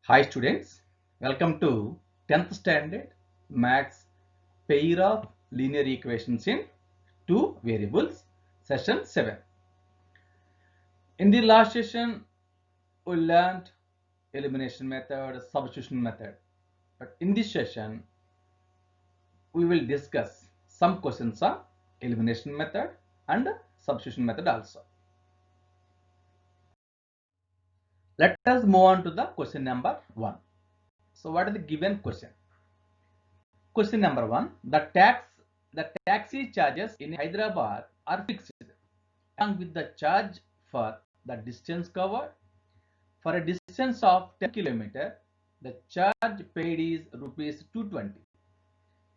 Hi students, welcome to 10th standard Maths pair of linear equations in two variables session 7. In the last session we learned elimination method, substitution method, but in this session we will discuss some questions on elimination method and substitution method also. Let us move on to the question number 1. So what is the given question? Question number 1. The taxi charges in Hyderabad are fixed along with the charge for the distance covered. For a distance of 10 km, the charge paid is rupees 220.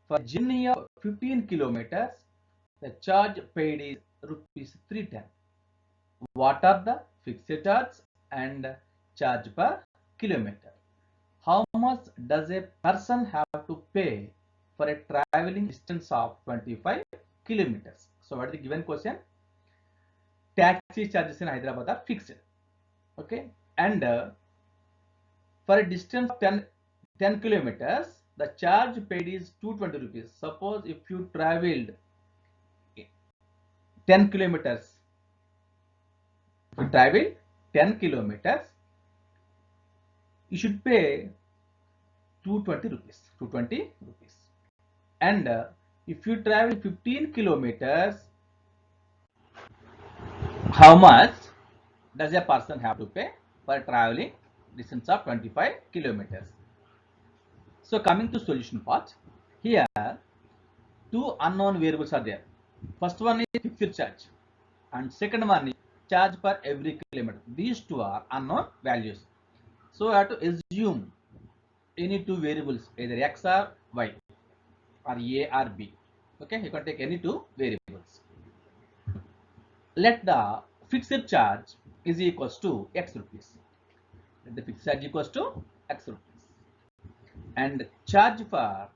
For a journey of 15 kilometers, the charge paid is rupees 310. What are the fixed charge and charge per kilometer? How much does a person have to pay for a traveling distance of 25 kilometers? So what is the given question? Taxi charges in Hyderabad are fixed. Okay. And for a distance of 10 kilometers, the charge paid is 220 rupees. Suppose if you traveled 10 kilometers, you should pay 220 rupees. 220 rupees. And if you travel 15 kilometers, how much does a person have to pay for traveling distance of 25 kilometers? So coming to solution part, here two unknown variables are there. First one is fixed charge and second one is charge per every kilometer. These two are unknown values. So I have to assume any two variables, either x or y or a or b. Okay, you can take any two variables. Let the fixed charge is equals to x rupees. Let the fixed charge equals to x rupees. And charge for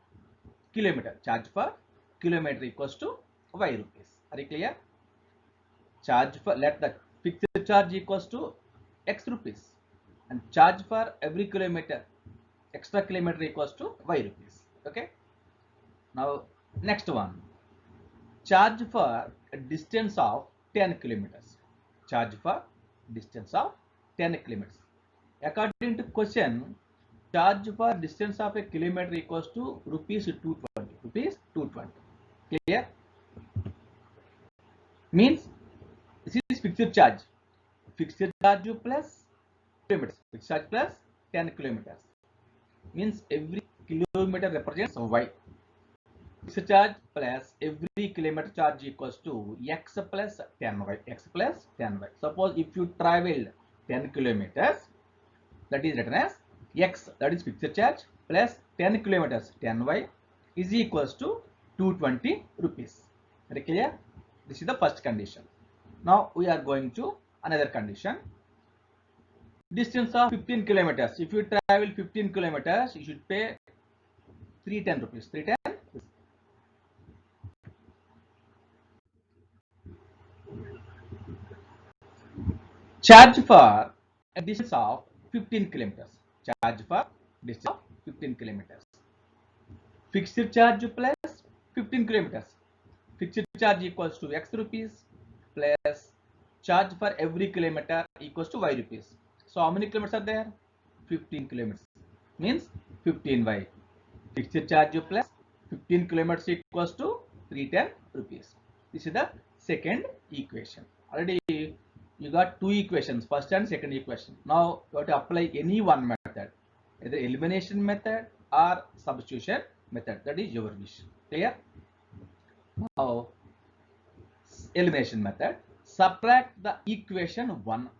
kilometer equals to y rupees. Are you clear? Let the fixed charge equals to x rupees and charge for every kilometer, extra kilometer equals to y rupees. Okay. Now next one, charge for a distance of 10 kilometers. Charge for distance of 10 kilometers. According to question, charge for distance of a kilometer equals to rupees 220. Rupees 220. Clear? Means this is fixed charge. Fixed charge plus kilometers. Fixed charge plus 10 kilometers. Means every kilometer represents y. Fixed charge plus every kilometer charge equals to x plus 10y. X plus 10y. Suppose if you traveled 10 kilometers, that is written as x, that is fixed charge, plus 10 kilometers 10y is equals to 220 rupees. Very clear? This is the first condition. Now we are going to another condition. Distance of 15 kilometers. If you travel 15 kilometers, you should pay 310 rupees. 310 rupees. Charge for a distance of 15 kilometers. Charge for distance of 15 kilometers. Fixed charge plus 15 kilometers. Fixed charge equals to x rupees plus charge for every kilometer equals to y rupees. So how many kilometers are there? 15 kilometers. Means 15y. Fixed charge plus 15 kilometers equals to 310 rupees. This is the second equation. Already you got two equations, first and second equation. Now you have to apply any one method, either elimination method or substitution method. That is your wish. Clear? Now elimination method. Subtract the equation 1.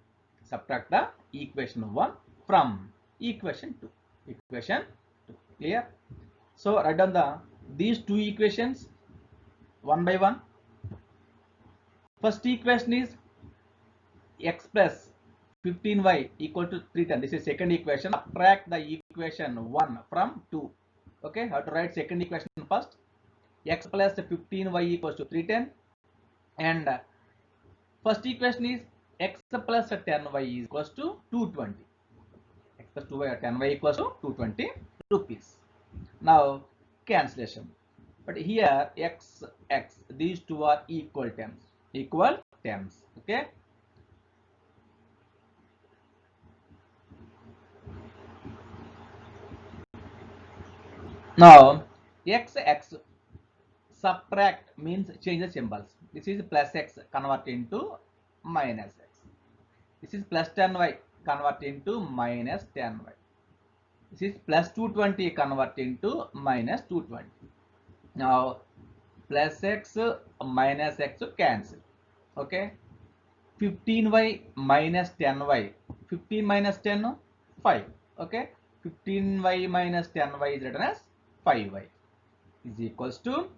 Subtract the equation 1 from equation 2. Equation 2. Clear? So write down these two equations one by one. First equation is x plus 15y equal to 310. This is second equation. Subtract the equation 1 from 2. Okay, how to write second equation first? X plus 15y equals to 310. And first equation is x plus 10y is equals to 220. X plus 2y, 10y equals to 220 rupees. Now cancellation. But here x, these two are equal terms. Okay. Now x subtract means change the symbols. This is plus x convert into minus x. This is plus 10y convert into minus 10y. This is plus 220 convert into minus 220. Now plus x minus x cancel. Okay. 15y minus 10y. 15 minus 10, 5. Okay. 15y minus 10y is written as 5y is equals to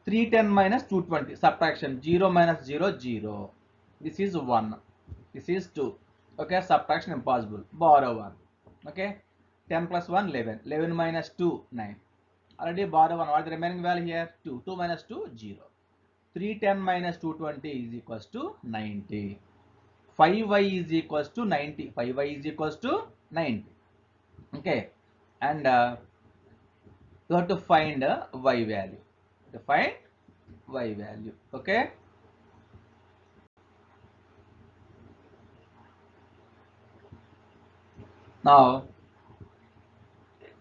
310 minus 220. Subtraction 0 minus 0, 0. This is 1. This is 2. Okay. Subtraction impossible. Borrow 1. Okay. 10 plus 1, 11. 11 minus 2, 9. Already borrow 1. What is the remaining value here? 2. 2 minus 2, 0. 310 minus 220 is equals to 90. 5y is equals to 90. 5y is equals to 90. Okay. And you have to find y value. To find y value. Okay. Now,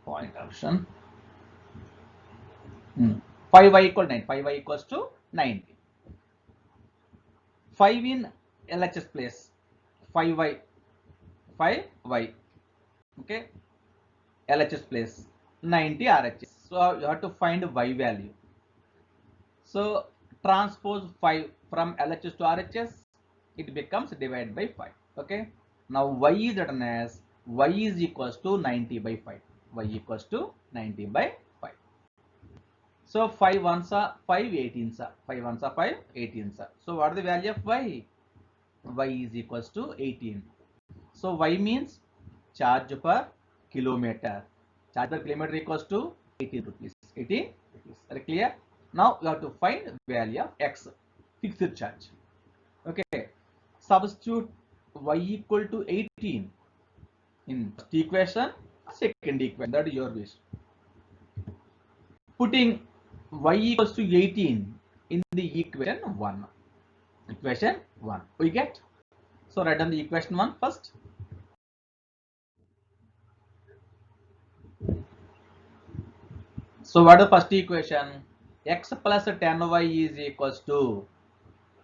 point option. 5y equal 9. 5y equals to 90. 5 in LHS place. 5y. 5y. Okay. LHS place. 90 RHS. So you have to find y value. So transpose 5 from LHS to RHS. It becomes divided by 5. Okay. Now y is written as y is equals to 90 by 5. Y equals to 90 by 5. So 5 ones are 5, 18s are 5 ones are 5, 18s are. So what is the value of y? Y is equals to 18. So y means charge per kilometer. Charge per kilometer equals to 18 rupees. 18 rupees. Are clear? Now we have to find value of x, fixed charge. Okay. Substitute y equal to 18 in first equation, second equation. That is your wish. Putting y equals to 18 in the equation 1. Equation 1. We get. So write down the equation 1 first. So what is the first equation? X plus 10y is equals to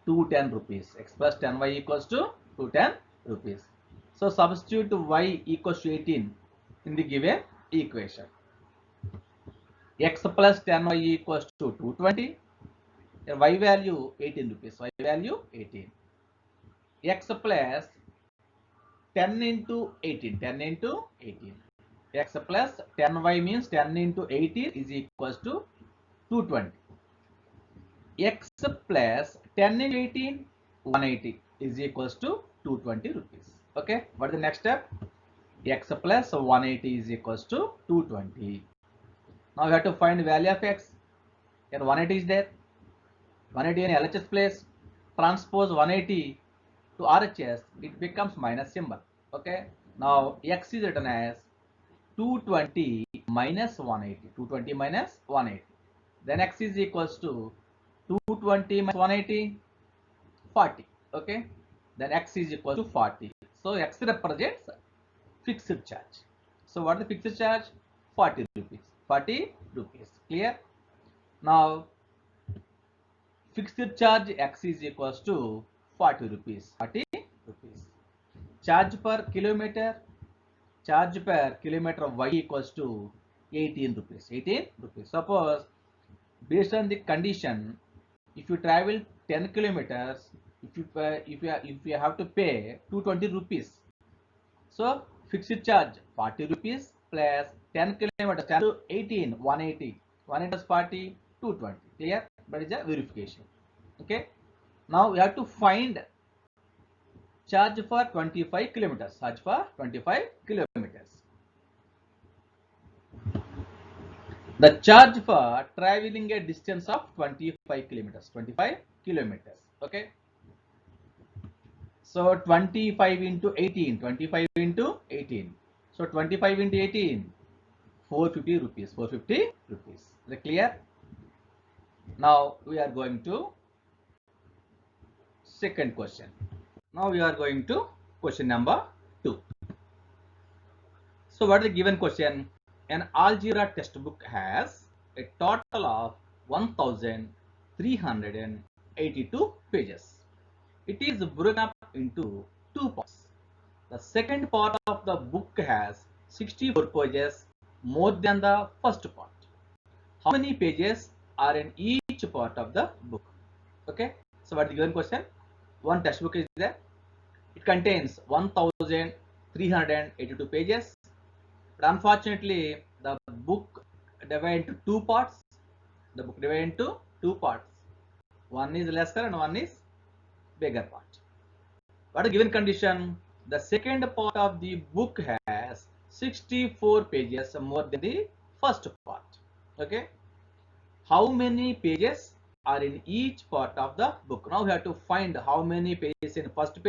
210 rupees. X plus 10y equals to 210 rupees. So substitute y equals to 18 in the given equation. X plus 10y equals to 220. Y value 18 rupees. Y value 18. X plus 10 into 18. 10 into 18. X plus 10y means 10 into 18 is equals to 220. X plus 10 into 18, 180 is equals to 220 rupees. Okay. What is the next step? X plus 180 is equals to 220. Now we have to find the value of x. Here 180 is there. 180 in LHS place. Transpose 180 to RHS. It becomes minus symbol. Okay. Now x is written as 220 minus 180. 220 minus 180. Then x is equals to 220 minus 180, 40. Okay. Then x is equal to 40. So x represents fixed charge. So what is the fixed charge? 40 rupees. 40 rupees. Clear? Now fixed charge x is equals to 40 rupees. 40 rupees. Charge per kilometer. Charge per kilometer y equals to 18 rupees. 18 rupees. Suppose based on the condition, if you travel 10 kilometers, if you have to pay 220 rupees. So fixed charge 40 rupees plus 10 kilometers, 10 to 18, 180. 180 is 40, 220. Clear? That is a verification. Okay. Now we have to find charge for 25 kilometers. Charge for 25 kilometers. The charge for traveling a distance of 25 kilometers. 25 kilometers. Okay. So 25 into 18, 25 into 18. So 25 into 18, 450 rupees, 450 rupees. Is it clear? Now we are going to second question. Now we are going to question number 2. So what is the given question? An algebra textbook has a total of 1382 pages. It is broken up into 2 parts. The second part of the book has 64 pages more than the first part. How many pages are in each part of the book? Okay, so what is the given question? One textbook is there. It contains 1382 pages. But unfortunately, the book divided into 2 parts. The book divided into 2 parts. One is lesser and one is bigger part. What is the given condition? The second part of the book has 64 pages more than the first part. Okay. How many pages are in each part of the book? Now we have to find how many pages in first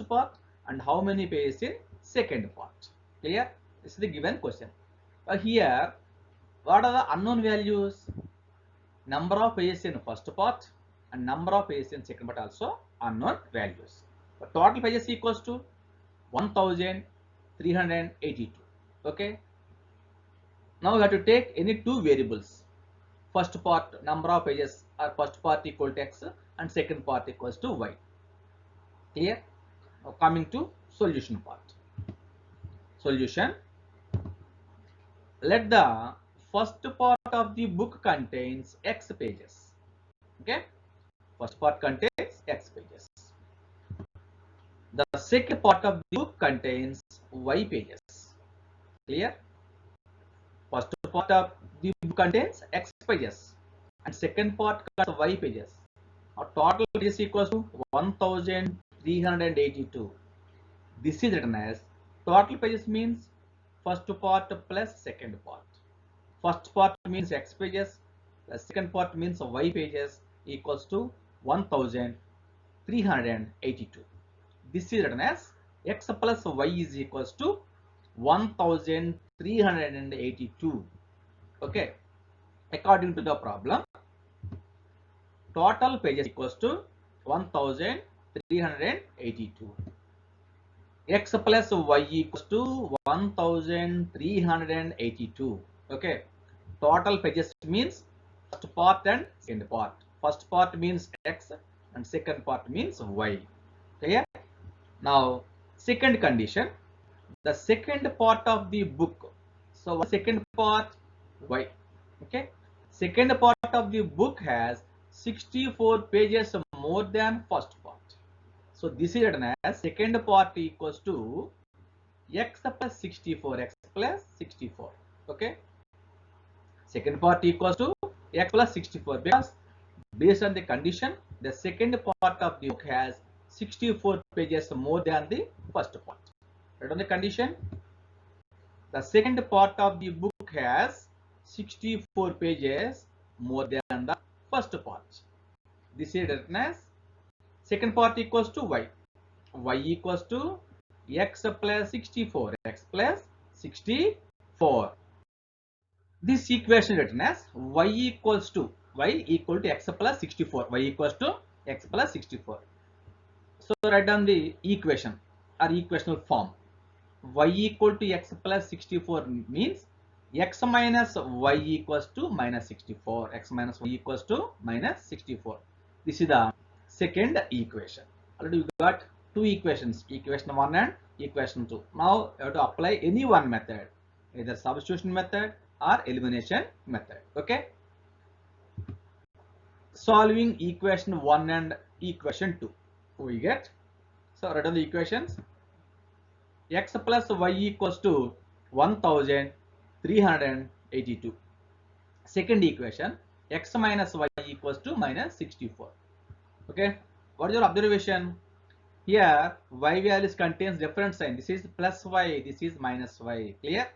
part and how many pages in second part. Clear? This is the given question. Here, what are the unknown values? Number of pages in first part and number of pages in second part also unknown values. But total pages equals to 1382. Okay. Now we have to take any 2 variables. First part number of pages or first part equal to x and second part equals to y. Clear? Now coming to solution part. Solution. Let the first part of the book contains x pages. Okay. First part contains x pages. The second part of the book contains y pages. Clear? First part of the book contains x pages and second part contains y pages. Our total pages equals to 1382. This is written as total pages means first part plus second part. First part means x pages plus second part means y pages equals to 1382. This is written as x plus y is equals to 1382. Okay. According to the problem, total pages equals to 1382. X plus y equals to 1382. Okay. Total pages means first part and second part. First part means x and second part means y. Clear? Now, second condition, the second part of the book. So, second part y. Okay. Second part of the book has 64 pages more than first part. So, this is written as second part equals to x plus 64, x plus 64. Okay. Second part equals to x plus 64 because based on the condition, the second part of the book has 64 pages more than the first part. Right on the condition, the second part of the book has 64 pages more than the first part. This is written as second part equals to y. Y equals to x plus 64, x plus 64. This equation written as y equal to x plus 64, y equals to x plus 64. So write down the equation or equational form. Y equal to x plus 64 means x minus y equals to minus 64. X minus y equals to minus 64. This is the second equation. Already we got 2 equations, equation 1 and equation 2. Now you have to apply any one method, either substitution method or elimination method. Okay. Solving equation 1 and equation 2. We get, so write down the equations. X plus y equals to 1382. Second equation, x minus y equals to minus 64. Okay. What is your observation? Here y values contains different sign. This is plus y, this is minus y. Clear?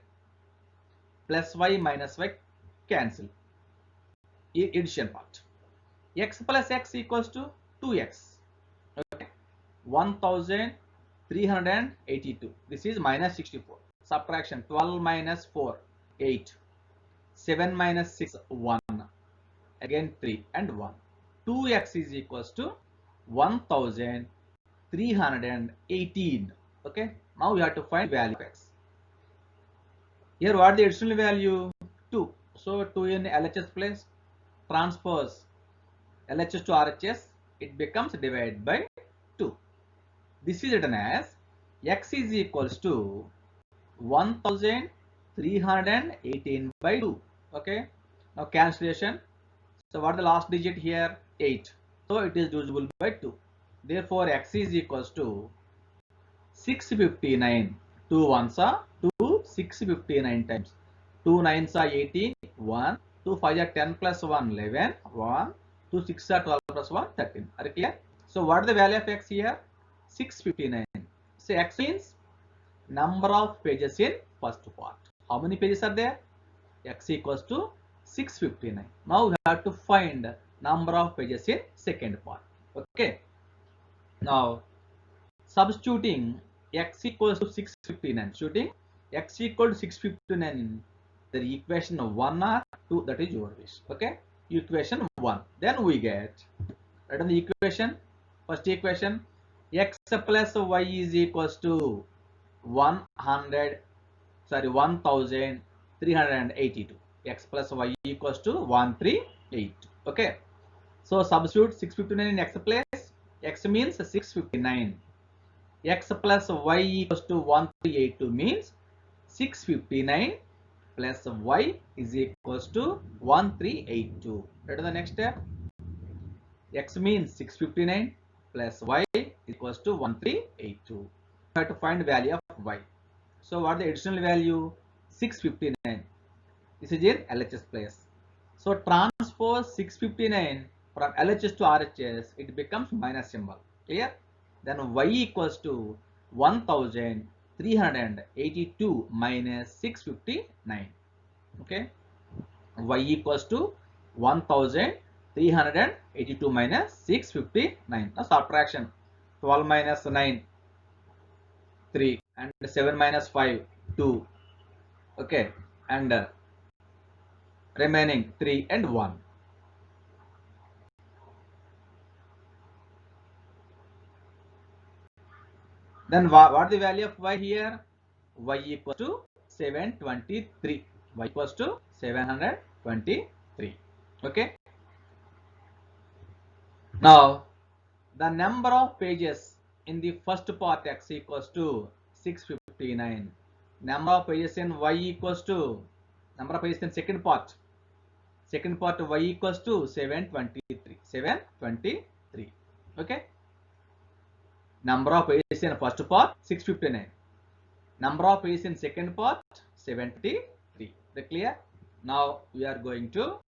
Plus y minus y cancel. Addition part. X plus x equals to 2x. Okay. 1382. This is minus 64. Subtraction 12 minus 4, 8. 7 minus 6, 1. Again 3 and 1. 2x is equals to 1318. Okay. Now we have to find value of x. Here what the additional value? 2. So 2 in LHS place. Transpose LHS to RHS. It becomes divided by 2. This is written as x is equals to 1318 by 2. Okay. Now cancellation. So what is the last digit here? 8. So it is divisible by 2. Therefore x is equals to 659. 2 ones are 2, 659 times. 2 nines are 18, 1. 2 5 are 10 plus 1, 11, 1. 2 6 are 12 plus 1, 13. Are you clear? So what is the value of x here? 659. So x means number of pages in first part. How many pages are there? X equals to 659. Now we have to find number of pages in second part. Okay. Now substituting x equals to 659. Substituting x equal to 659 in the equation of 1 or 2, that is your wish. Okay. Equation 1. Then we get, write on the equation. First equation, x plus y is equals to 1382. X plus y equals to 138. Okay. So substitute 659 in x place. X means 659. X plus y equals to 1382 means 659 plus y is equals to 1382. Right on the next step. X means 659 plus y equals to 1382. We have to find value of y. So what is the additional value? 659. This is in LHS place. So transpose 659 from LHS to RHS, it becomes minus symbol. Clear? Then y equals to 1382 minus 659. Okay. Y equals to 1382 minus 659. Now subtraction. 12 minus 9, 3. And 7 minus 5, 2. Okay. And remaining 3 and 1. Then what the value of y here? Y equals to 723. Y equals to 723. Okay. Now the number of pages in the first part x equals to 659. Number of pages in y equals to number of pages in second part. Second part y equals to 723. 723. Okay. Number of pages in first part 659. Number of pages in second part 73. The clear? Now we are going to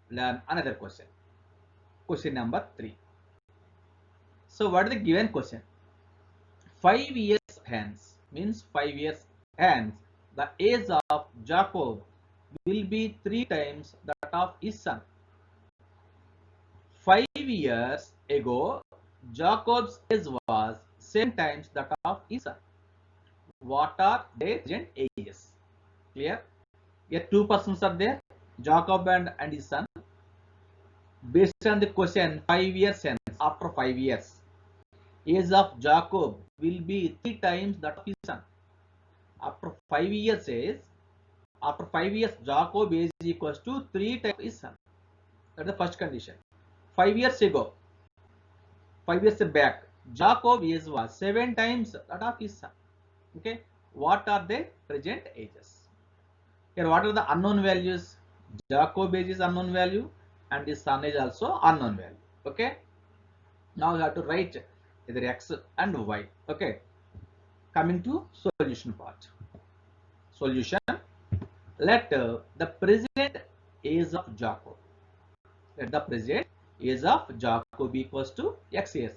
learn another question. Question number 3. So what is the given question? 5 years hence means 5 years hence the age of Jacob will be 3 times that of his son. 5 years ago Jacob's age was 7 times that of his son. What are their present ages? Clear? Here 2 persons are there, Jacob and his son. Based on the question, 5 years hence, after 5 years, age of Jacob will be 3 times that of his son. After 5 years Jacob age is equals to 3 times his son. That is the first condition. 5 years ago, 5 years back, Jacob age was 7 times that of his son. Okay. What are their present ages? Here what are the unknown values? Jacob age is unknown value and his son is also unknown value. Okay. Now we have to write either x and y. Okay. Coming to solution part. Solution. Let the present age of Jacob. Let the present age of Jacob equals to x years.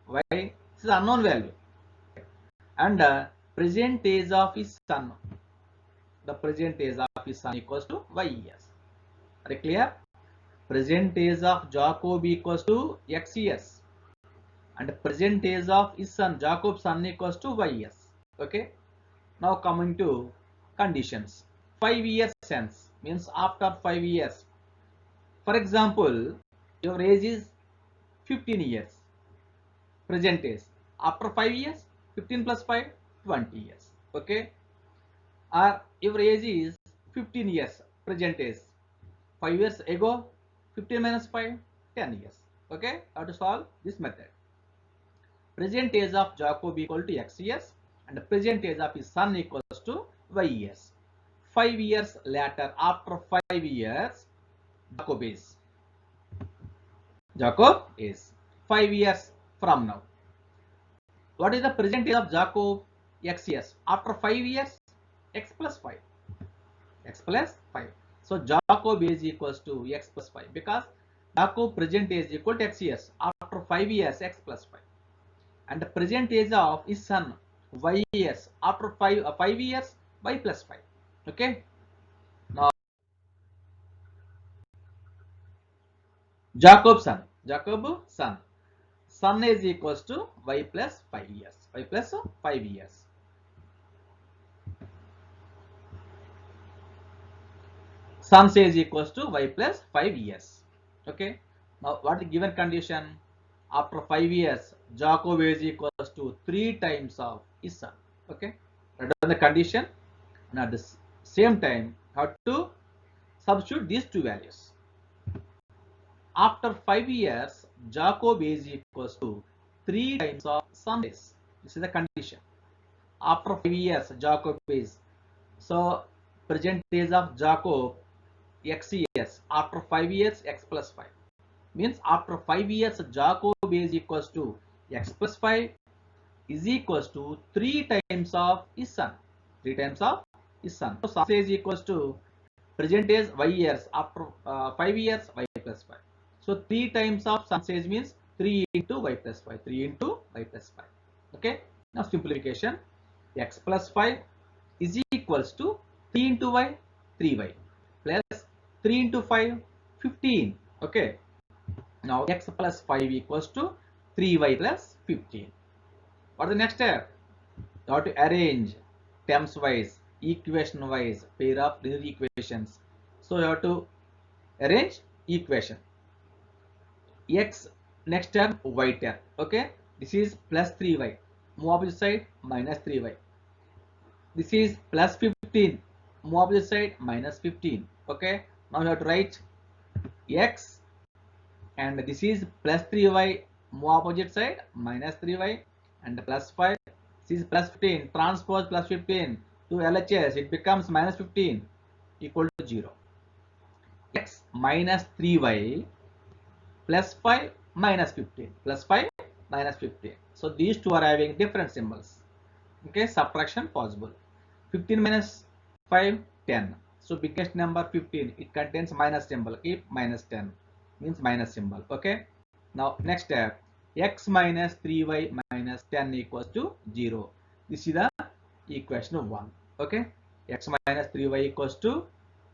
Why? This is unknown value. And present age of his son. The present age of his son equals to y years. Are you clear? Present age of Jacob equals to x years. and the present age of his son Jacob's son equals to y years. Okay. Now coming to conditions. 5 years hence means after 5 years. For example, your age is 15 years. Present age. After 5 years, 15 plus 5, 20 years. Okay. Or your age is 15 years. Present age. 5 years ago, 15 minus 5, 10 years. Okay. How to solve this method? Present age of Jacob equal to x years and the present age of his son equals to y years. 5 years later, after 5 years, Jacob is 5 years from now. What is the present age of Jacob? X years. After 5 years, x plus 5. X plus 5. So Jacob age equals to x plus 5 because Jacob present age equal to x years. After 5 years, x plus 5. And the present age of his son y years. After 5 years, y plus 5. Okay. Now Jacob's son. Son is equals to y plus 5 years. Y plus 5 years. Son is equals to y plus 5 years. Okay. Now what is the given condition? After 5 years, Jacob is equals to 3 times of his son. Okay. That is the condition. And at the same time, have to substitute these two values. After 5 years, Jacob is equals to 3 times of son is. This is the condition. After 5 years, Jacob is. So, present age of Jacob, x years. After 5 years, x plus 5. Means after 5 years, Jacob is equals to x plus 5 is equals to 3 times of his son. 3 times of his son. So, son is equals to present age y years. After 5 years, y plus 5. So 3 times of son age means 3 into y plus 5. 3 into y plus 5. Okay. Now simplification. X plus 5 is equals to 3 into y, 3y plus 3 into 5, 15. Okay. Now x plus 5 equals to 3y plus 15. What is the next step? You have to arrange terms wise, equation wise, pair of linear equations. So you have to arrange equation. X next term y term. Okay. This is plus 3y. Move opposite side minus 3y. This is plus 15. Move opposite side minus 15. Okay. Now you have to write x and this is plus 3y. Move opposite side minus 3y and plus 5. This is plus 15. Transpose plus 15 to LHS. It becomes minus 15 equal to 0. X minus 3y plus 5 minus 15 plus 5 minus 15. So these two are having different symbols. Okay, subtraction possible. 15 minus 5, 10. So biggest number 15, it contains minus symbol. Keep minus 10 means minus symbol. Okay. Now next step, x minus 3y minus 10 equals to 0. This is the equation of 1. Okay. X minus 3y equals to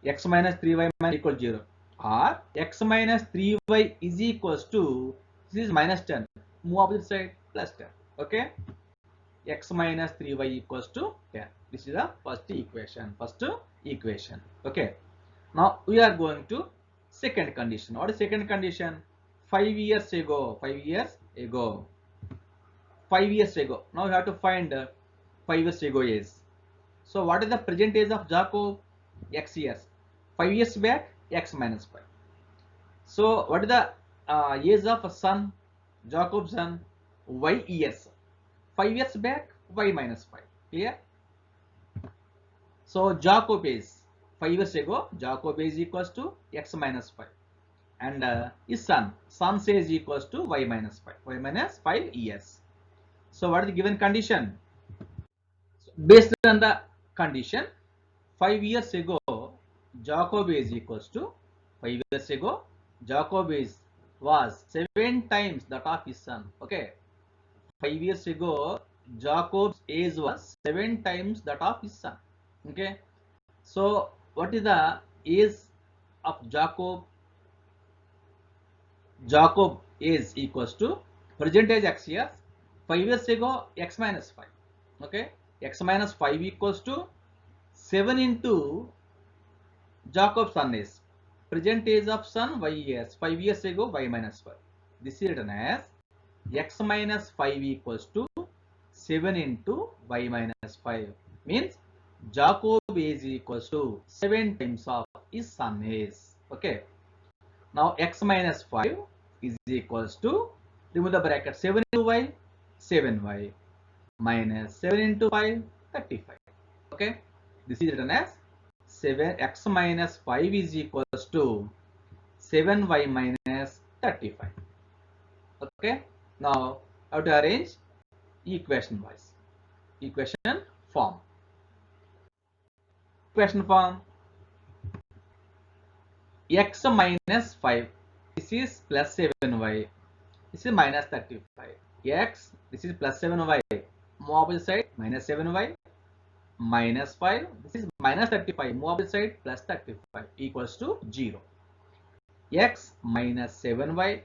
x minus 3y minus equal to 0. Or x minus 3y is equals to, this is minus 10. Move opposite side plus 10. Okay. X minus 3y equals to 10. This is the first equation. Okay. Now we are going to second condition. What is second condition? 5 years ago. 5 years ago. Now we have to find 5 years ago is. So what is the present age of Jacob? X years. 5 years back, x minus 5. So what is the age of a son? Jacob's son, y years. 5 years back, y minus 5. Clear? So Jacob is 5 years ago. Jacob is equals to x minus 5, and his son says equals to y minus 5. Y minus 5 years. So what is the given condition? So based on the condition, 5 years ago, Jacob is equals to 5 years ago. Jacob was 7 times that of his son. Okay. 5 years ago, Jacob's age was 7 times that of his son. Okay. So what is the age of Jacob? Jacob is equals to Present age x years. 5 years ago, x minus 5. Okay, x minus 5 equals to 7 into Jacob's son is present age of son y years. 5 years ago, y minus 5. This is written as x minus 5 equals to 7 into y minus 5. Means Jacob is equals to 7 times of his son is. Okay. Now x minus 5 is equals to, remove the bracket, 7 into y, 7y, minus 7 into 5, 35. Okay. This is written as 7x minus 5 is equals to 7y minus 35. Okay. Now how to arrange equation wise. Equation form. Equation form. X minus 5. This is plus 7y. This is minus 35. X, this is plus 7y. Move opposite side, minus 7y. Minus 5. This is minus 35. Move opposite side, plus 35. Equals to 0. X minus 7y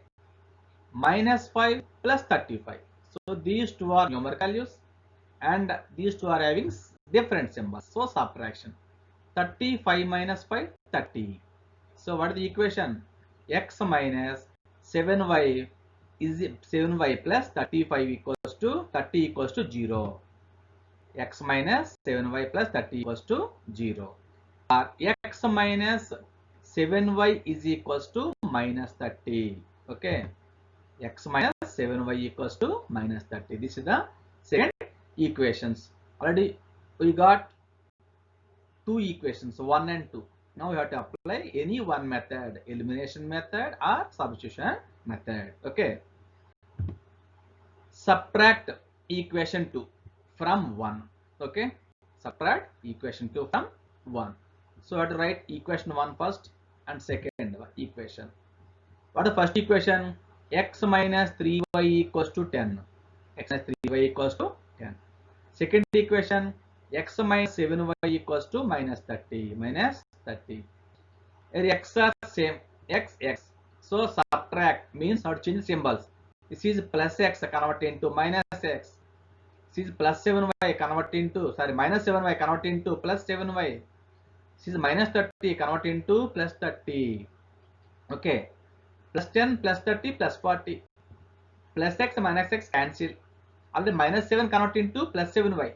minus 5 plus 35. So these two are numeric values and these two are having different symbols. So subtraction. 35 minus 5, 30. So what is the equation? X minus 7y is 7y plus 35 equals to 30 equals to 0. X minus 7y plus 30 equals to 0. Or x minus 7y is equals to minus 30. Okay. X minus 7y equals to minus 30. This is the second equations. Already we got two equations, 1 and 2. Now we have to apply any one method, elimination method or substitution method. Okay. Subtract equation 2 from 1. Okay. Subtract equation 2 from 1. So we have to write equation 1 first and second equation. What is the first equation? X minus 3y equals to 10. X minus 3y equals to 10. Second equation, x minus 7y equals to minus 30. Minus 30. Here x are same. X, x. So subtract means how to change symbols. This is plus x convert into minus x. This is plus 7y convert into, sorry, minus 7y convert into plus 7y. This is minus 30 convert into plus 30. Okay. Plus 10 plus 30 plus 40. Plus x minus x cancel. Already minus 7 convert into plus 7y.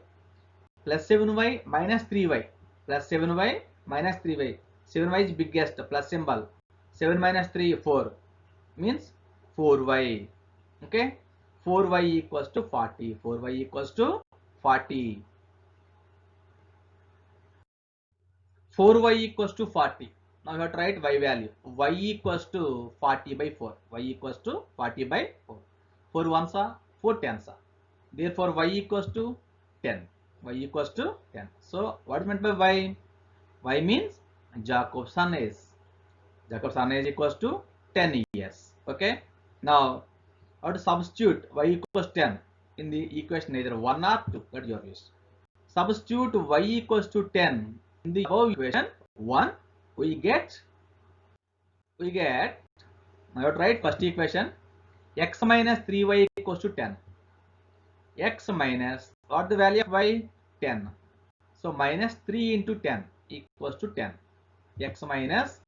Plus 7y minus 3y. Plus 7y minus 3y. 7y is biggest, plus symbol. 7 minus 3, 4. Means 4y. Okay. 4y equals to 40. 4y equals to 40. 4y equals to 40. Now you have to write y value. Y equals to 40 by 4. Y equals to 40 by 4. 4 ones are 4 tens are. Therefore y equals to 10. Y equals to 10. So what is meant by y? Y means Jacob's son age. Jacob's son age equals to 10 years. Okay. Now how to substitute y equals 10 in the equation either 1 or 2. That is your use. Substitute y equals to 10 in the above equation 1. We get now you have to write first equation, x minus 3y equals to 10. X minus, what the value of y? 10. So minus 3 into 10 equals to 10. X minus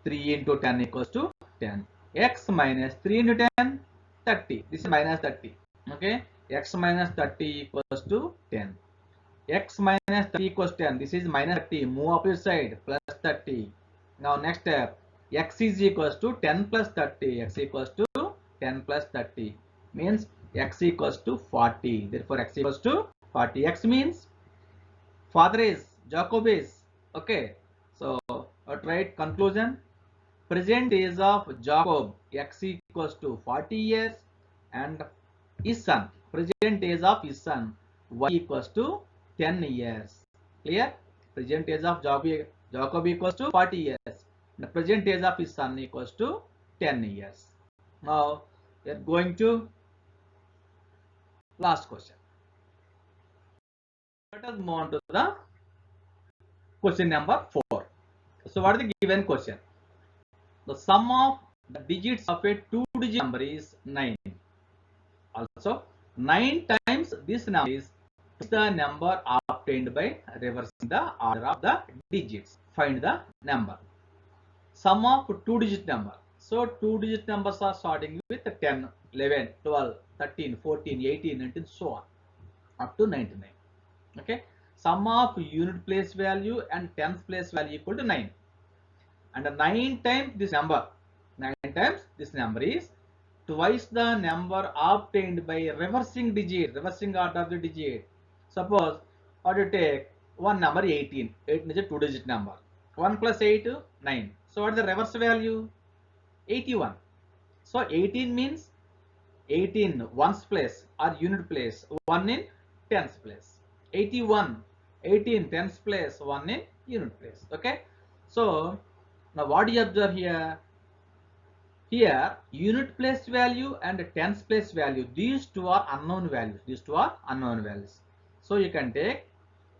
3 into 10 equals to 10. X minus 3 into 10, 30. This is minus 30. Okay. X minus 30 equals to 10. X minus 30 equals 10. This is minus 30. Move opposite side, plus 30. Now next step, x is equals to 10 plus 30. X equals to 10 plus 30. Means x equals to 40. Therefore x equals to 40. X means father is, Jacob is. Okay. So write conclusion. Present age of Jacob, x equals to 40 years, and his son, present age of his son, y equals to 10 years. Clear? Present age of Jacob equals to 40 years. The present age of his son equals to 10 years. Now we are going to last question. Let us move on to the question number 4. So what is the given question? The sum of the digits of a 2-digit number is 9. Also 9 times this number is the number obtained by reversing the order of the digits. Find the number. Sum of 2-digit number. So 2-digit numbers are starting with 10, 11, 12, 13, 14, 18, 19, so on up to 99. Okay. Sum of unit place value and tens place value equal to 9. And 9 times this number. 9 times this number is twice the number obtained by reversing digit, reversing order of the digit. Suppose, how do you take one number 18? 18 is a 2-digit number. 1 plus 8, 9. So what is the reverse value? 81. So 18 means 18 ones place or unit place, 1 in tens place. 81, 18 tens place, 1 in unit place. Okay. So now what do you observe here? Here, unit place value and tens place value, these two are unknown values. These two are unknown values. So you can take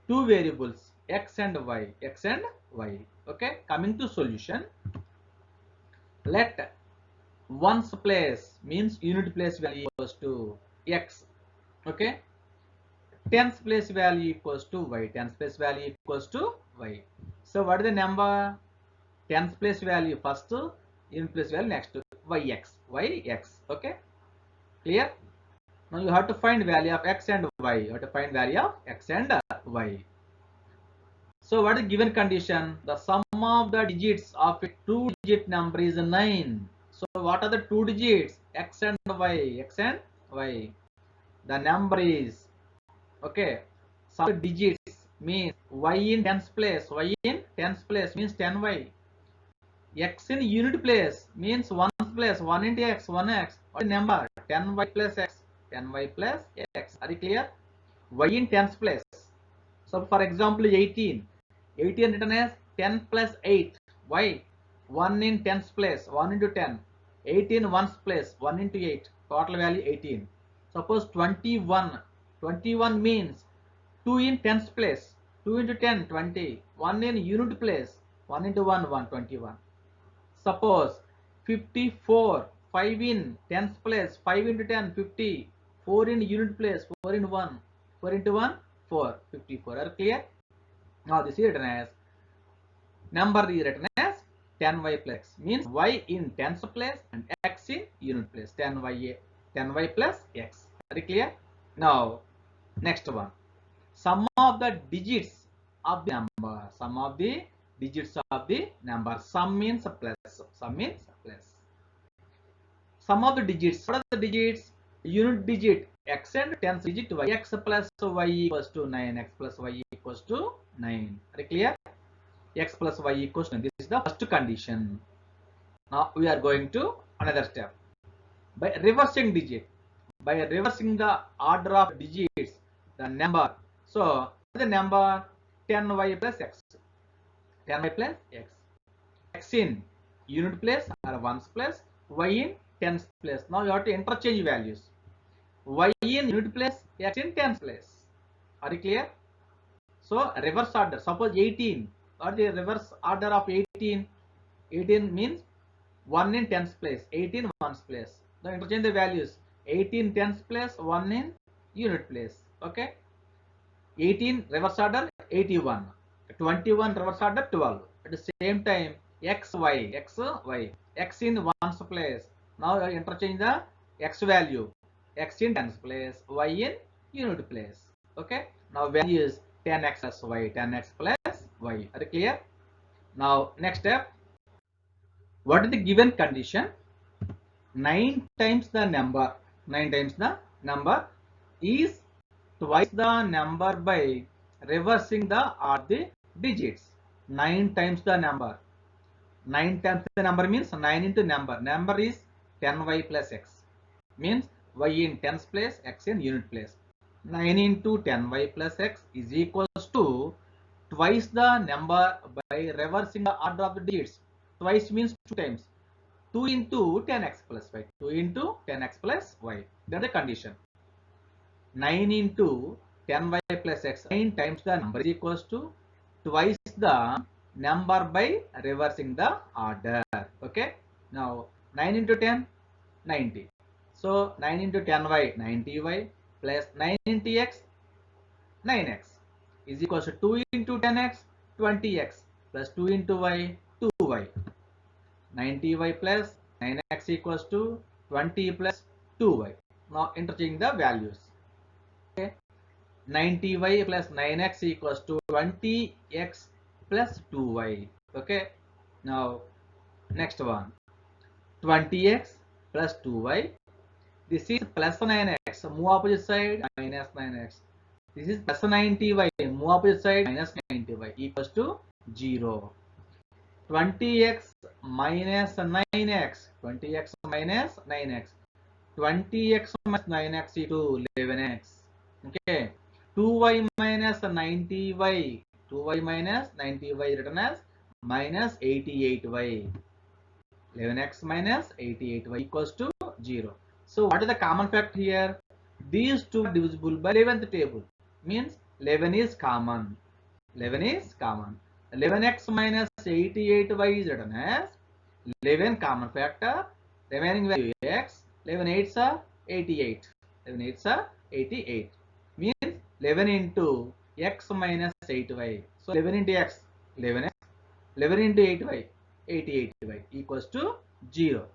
two variables, x and y, x and y. Okay, coming to solution, let ones place means unit place value equals to x. Okay, tens place value equals to y, tens place value equals to y. So what is the number? Tens place value first, unit place value next, yx. Okay, clear? Now you have to find value of x and y. You have to find value of x and y. So what is given condition? The sum of the digits of a 2-digit number is 9. So what are the 2 digits? X and y, x and y. The number is, okay, some digits means y in tens place, y in tens place means 10y. X in unit place means ones place, 1 into x, 1x. What is the number? 10y plus x, 10y plus x. Are you clear? Y in tens place. So for example 18. 18 written as 10 plus 8. Y. 1 in tens place, 1 into 10. 18 ones place, 1 into 8. Total value 18. Suppose 21. 21 means 2 in tens place. 2 into 10, 20. 1 in unit place. 1 into 1, 1, 21. Suppose 54, 5 in tens place, 5 into 10, 50, 4 in unit place, 4 in 1, 4 into 1, 4, 54. Are clear? Now this is written as, number is written as 10y plus x, means y in tens place and x in unit place, 10y plus x. Are clear? Now next one, sum of the digits of the number, sum of the digits of the number. Sum means plus, sum means plus. Sum of the digits, what are the digits? Unit digit x and tens digit y, x plus y equals to 9, x plus y equals to 9. Are you clear? X plus y equals to 9. This is the first condition. Now we are going to another step. By reversing digit, by reversing the order of digits, the number. So the number 10y plus x. 10y plus x. X in unit place or ones place, y in tens place. Now you have to interchange values. Y in unit place, x in tens place. Are you clear? So reverse order. Suppose 18. What is the reverse order of 18? 18 means 1 in tens place, 18 ones place. Now interchange the values. 18 tens place, 1 in unit place. Okay. 18 reverse order 81. 21 reverse order 12. At the same time, x, y, x in ones place. Now interchange the x value. X in tens place, y in unit place. Okay. Now value is 10x plus y, 10x plus y. Are you clear? Now next step. What is the given condition? 9 times the number. 9 times the number is twice the number by reversing the or the digits. 9 times the number. 9 times the number means 9 into number. Number is 10y plus x. Means y in tens place, x in unit place. 9 into 10y plus x is equals to twice the number by reversing the order of the digits. Twice means 2 times. 2 into 10x plus y. 2 into 10x plus y. That is the condition. 9 into 10y plus x. 9 times the number is equals to twice the number by reversing the order. Okay. Now 9 into 10, 90. So 9 into 10y, 90y, plus 9 into x, 9x, is equals to 2 into 10x, 20x, plus 2 into y, 2y. 90y plus 9x equals to 20 plus 2y. Now interchanging the values. Okay. 90y plus 9x equals to 20x plus 2y. Okay. Now next one. 20x plus 2y. This is plus 9x. Move opposite side, minus 9x. This is plus 90y. Move opposite side, minus 90y equals to 0. 20x minus 9x. 20x minus 9x. 20x minus 9x equal to 11x. Okay. 2y minus 90y. 2y minus 90y written as minus 88y. 11x minus 88y equals to 0. So what is the common factor here? These two are divisible by 11th table. Means 11 is common. 11 is common. 11x minus 88y is written as 11 common factor. Remaining value x. 11 8s are 88. 11 8s are 88. Means 11 into x minus 8y. So 11 into x, 11x. 11 into 8y, 88y equals to 0.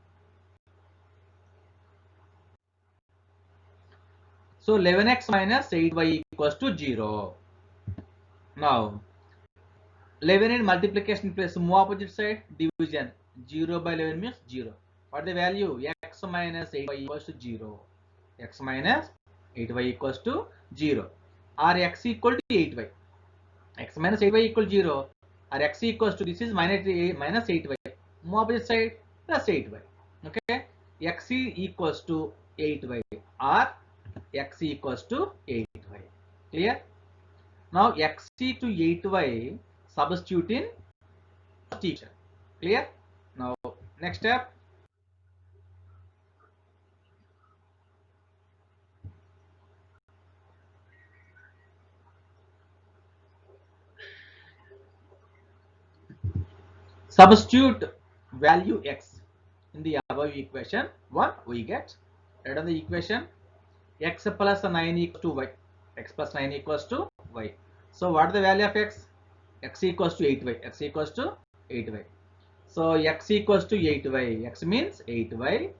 So 11x minus 8y equals to 0. Now 11 in multiplication place, move opposite side, division. 0 by 11 means 0. What the value? X minus 8y equals to 0. X minus 8y equals to 0. Or x equal to 8y. X minus 8y equal to 0. Or x equals to, this is minus 8y. Move opposite side, plus 8y. Okay. X equals to 8y. Or x equals to 8y. Clear? Now x to 8y substitute in first equation. Clear? Now next step. Substitute value x in the above equation. What we get? Write on the equation. X plus 9 equals to y. X plus 9 equals to y. So what is the value of x? X equals to 8y. X equals to 8y. So x equals to 8y. X means 8y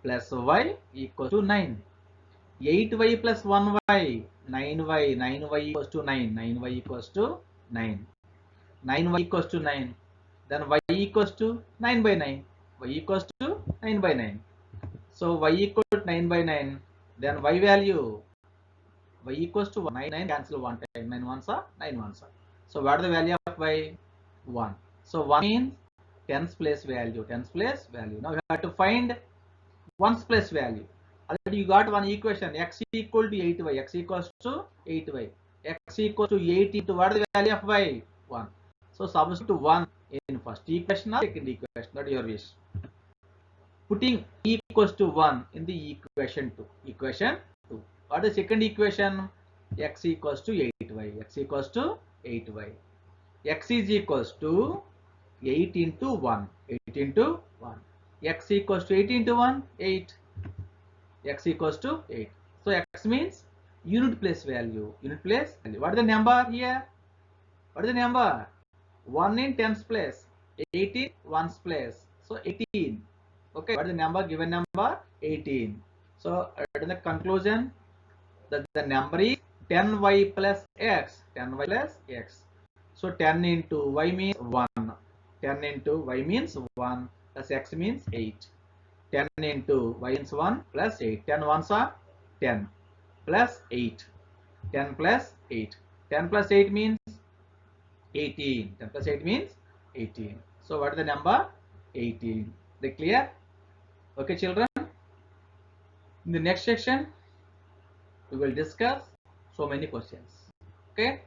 plus y equals to 9. 8y plus 1y, 9y. 9y equals to 9. 9y equals to 9. 9y equals to 9. Then y equals to 9 by 9. Y equals to 9 by 9. So y equals to 9 by 9. Then y value, y equals to 9. 9 cancel one time. 9 ones are 9 ones are. So what is the value of y? 1. So 1 means tens place value. Tens place value. Now you have to find ones place value. Already you got one equation. X equal to 8y. X equals to 8y. X equals to 8 into what is the value of y? 1. So substitute 1 in first equation or second equation. That is your wish. Putting e equals to 1 in the equation 2. Equation 2. What is the second equation? X equals to 8y. X equals to 8y. X is equals to 8 into 1. 8 into 1. X equals to 8 into 1. 8. X equals to 8. So x means unit place value. Unit place value. What is the number here? What is the number? 1 in tens place. 8 in ones place. So 18. Okay. What is the number? Given number? 18. So in the conclusion, the number is 10y plus x. 10y plus x. So 10 into y means 1. 10 into y means 1 plus x means 8. 10 into y means 1 plus 8. 10 ones are 10 plus 8. 10 plus 8. 10 plus 8 means 18. 10 plus 8 means 18. So what is the number? 18. They clear? Okay, children. In the next section, we will discuss so many questions. Okay.